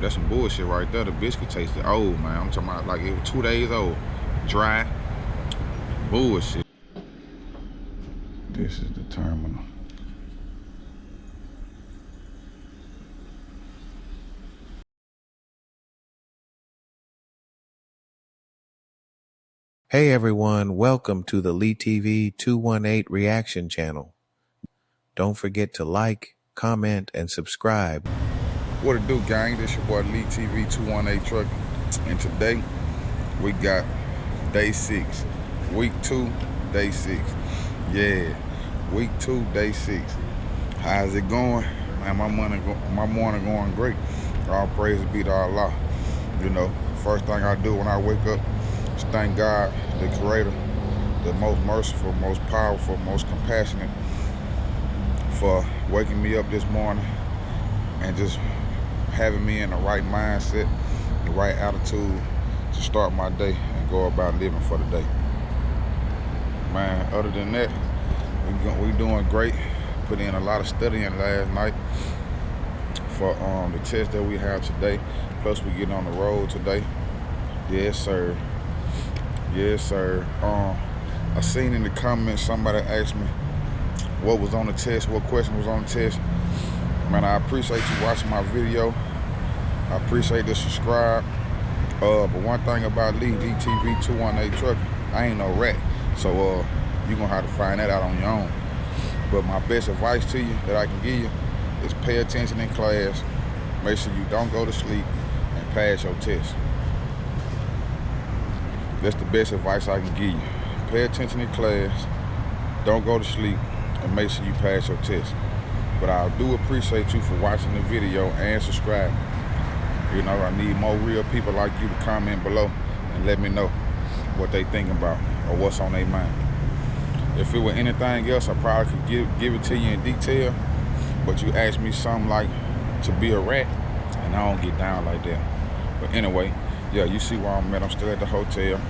That's some bullshit right there. The biscuit tasted old, man. I'm talking about like it was 2 days old. Dry. Bullshit. This is the terminal. Hey everyone, welcome to the Lee TV 218 reaction channel. Don't forget to like, comment, and subscribe. What it do, gang? This your boy Lee TV 218 Trucking. And today we got day 6. Week 2, day 6. Yeah, week 2, day 6. How's it going? Man, my morning going great. All praise be to Allah. You know, first thing I do when I wake up is thank God, the Creator, the most merciful, most powerful, most compassionate, for waking me up this morning and just having me in the right mindset, the right attitude to start my day and go about living for the day. Man, other than that, we doing great. Put in a lot of studying last night for the test that we have today. Plus we get on the road today. Yes, sir. Yes, sir. I seen in the comments somebody asked me what was on the test, what question was on the test. Man, I appreciate you watching my video. I appreciate the subscribe. But one thing about Lee TV 218 Trucking, I ain't no rat. So you're gonna have to find that out on your own. But my best advice to you that I can give you is pay attention in class. Make sure you don't go to sleep and pass your test. That's the best advice I can give you. Pay attention in class, don't go to sleep, and make sure you pass your test. But I do appreciate you for watching the video and subscribing. You know, I need more real people like you to comment below and let me know what they thinking about or what's on their mind. If it were anything else, I probably could give it to you in detail. But you asked me something like to be a rat, and I don't get down like that. But anyway, yeah, you see where I'm at. I'm still at the hotel.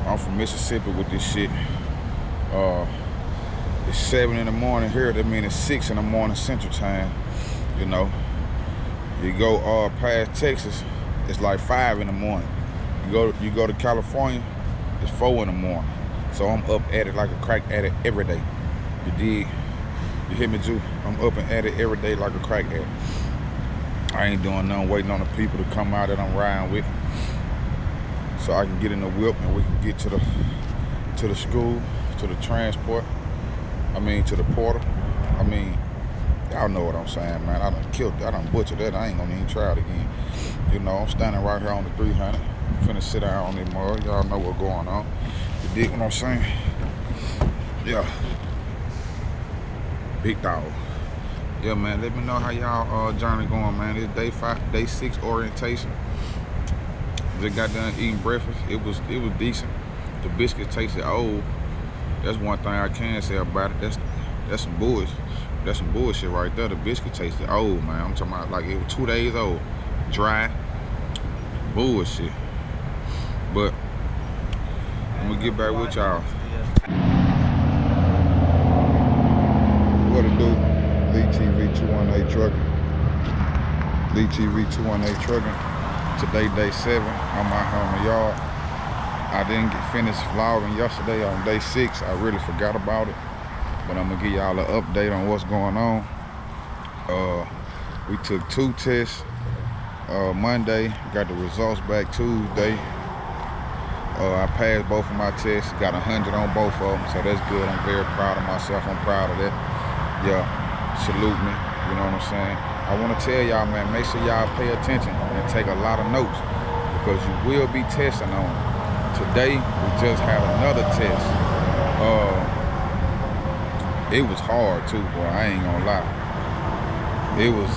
I'm from Mississippi with this shit. It's 7 in the morning here. That means it's 6 in the morning Central Time. You know, you go past Texas, it's like 5 in the morning. You go to California, it's 4 in the morning. So I'm up at it like a crack addict every day. You dig? You hear me, Jew? I'm up and at it every day like a crack addict. I ain't doing nothing waiting on the people to come out that I'm riding with, so I can get in the whip and we can get to the school, to the transport. I mean, to the portal. I mean, y'all know what I'm saying, man. I done butchered that. I ain't gonna even try it again. You know, I'm standing right here on the 300. I'm finna sit down on this mud. Y'all know what's going on. You dig what I'm saying? Yeah. Big dog. Yeah, man, let me know how y'all journey going, man. It's day 6 orientation. Just got done eating breakfast. It was decent. The biscuits tasted old. That's one thing I can say about it. That's some bullshit. That's some bullshit right there. The biscuit tasted old, man. I'm talking about like it was 2 days old. Dry. Bullshit. But I'm gonna get back with y'all. What it do? Lee TV 218 Trucking. Lee TV 218 Trucking. Today, day 7. I'm out here on the yard. I didn't get finished vlogging yesterday on day 6. I really forgot about it. But I'm gonna give y'all an update on what's going on. We took 2 tests Monday. Got the results back Tuesday. I passed both of my tests. Got 100 on both of them, so that's good. I'm very proud of myself. I'm proud of that. Yeah, salute me. You know what I'm saying? I want to tell y'all, man, make sure y'all pay attention and take a lot of notes, because you will be testing on it. Today, we just had another test. It was hard too, boy. I ain't gonna lie. It was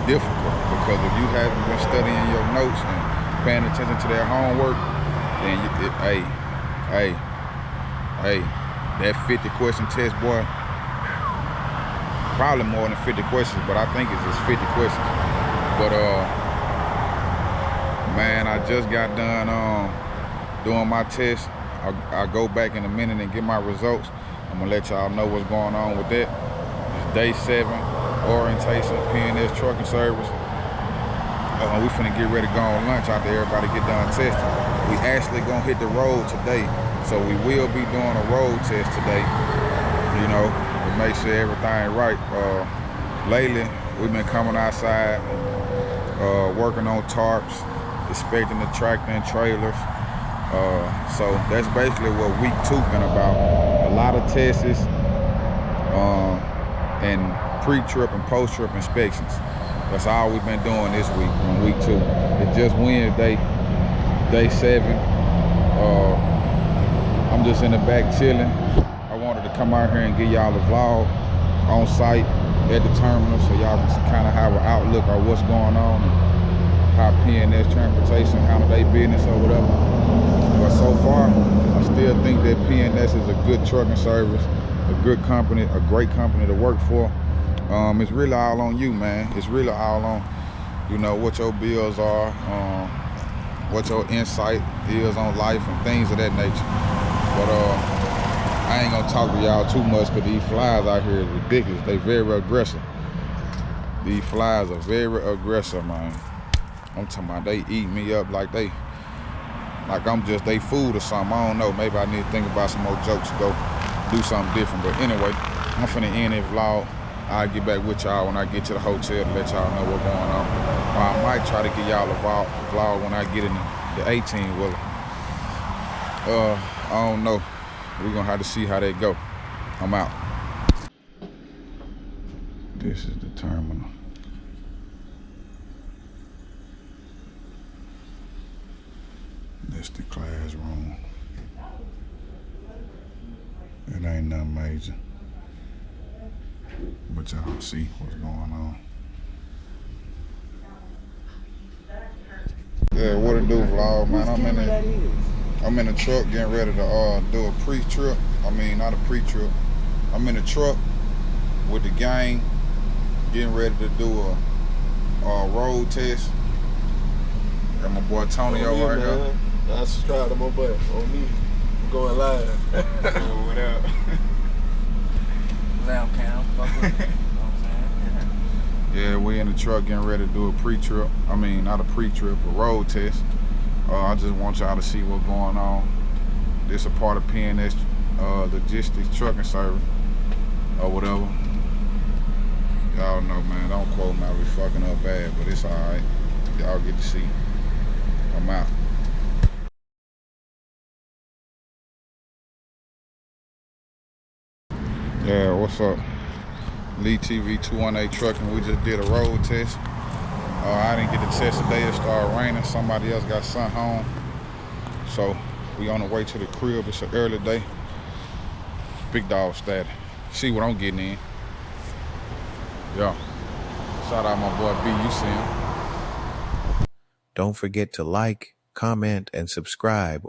difficult, because if you haven't been studying your notes and paying attention to their homework, then that 50 question test, boy. Probably more than 50 questions, but I think it's just 50 questions. But man, I just got done doing my test. I'll go back in a minute and get my results. I'm gonna let y'all know what's going on with that. It's day 7, orientation, P&S Trucking Service. We finna get ready to go on lunch after everybody get done testing. We actually gonna hit the road today. So we will be doing a road test today, you know, to make sure everything right. Lately, we've been coming outside, working on tarps, inspecting the tractor and trailers. So that's basically what week 2 been about. A lot of tests and pre-trip and post-trip inspections. That's all we've been doing this week on week 2. It's just Wednesday, day 7. I'm just in the back chilling. I wanted to come out here and give y'all a vlog on site at the terminal so y'all can kind of have an outlook of what's going on and how P&S Transportation handle their business or whatever. But so far, I still think that P&S is a good trucking service, a good company, a great company to work for. It's really all on you, man. It's really all on, you know, what your bills are, what your insight is on life and things of that nature. But I ain't gonna talk to y'all too much because these flies out here is ridiculous. They very aggressive. These flies are very aggressive, man. I'm talking about they eat me up like I'm just they food or something. I don't know. Maybe I need to think about some more jokes to go do something different. But anyway, I'm finna end this vlog. I'll get back with y'all when I get to the hotel to let y'all know what's going on. Or I might try to get y'all a vlog when I get in the 18-wheeler. I don't know. We're gonna have to see how that go. I'm out. This is the terminal. This the classroom. It ain't nothing major. But y'all see what's going on. Yeah, what it do, vlog, man? I'm in the truck getting ready to do a pre-trip. I mean, not a pre-trip. I'm in the truck with the gang getting ready to do a road test. Got my boy Tony over right here. I subscribe to my boy on me. I'm going live. What up? Loud cam, fuck with it. You know what I'm saying? Yeah, we in the truck getting ready to do a pre-trip. I mean, not a pre-trip, a road test. I just want y'all to see what's going on. This a part of P&S Logistics trucking service or whatever. Y'all know, man. Don't quote me. I be fucking up bad, but it's all right. Y'all get to see. I'm out. Yeah, what's up? Lee TV 218 Trucking. We just did a road test. I didn't get the test today. It started raining. Somebody else got sent home. So we on the way to the crib. It's an early day. Big dog status. See what I'm getting in. Yeah. Shout out my boy B. You see him. Don't forget to like, comment, and subscribe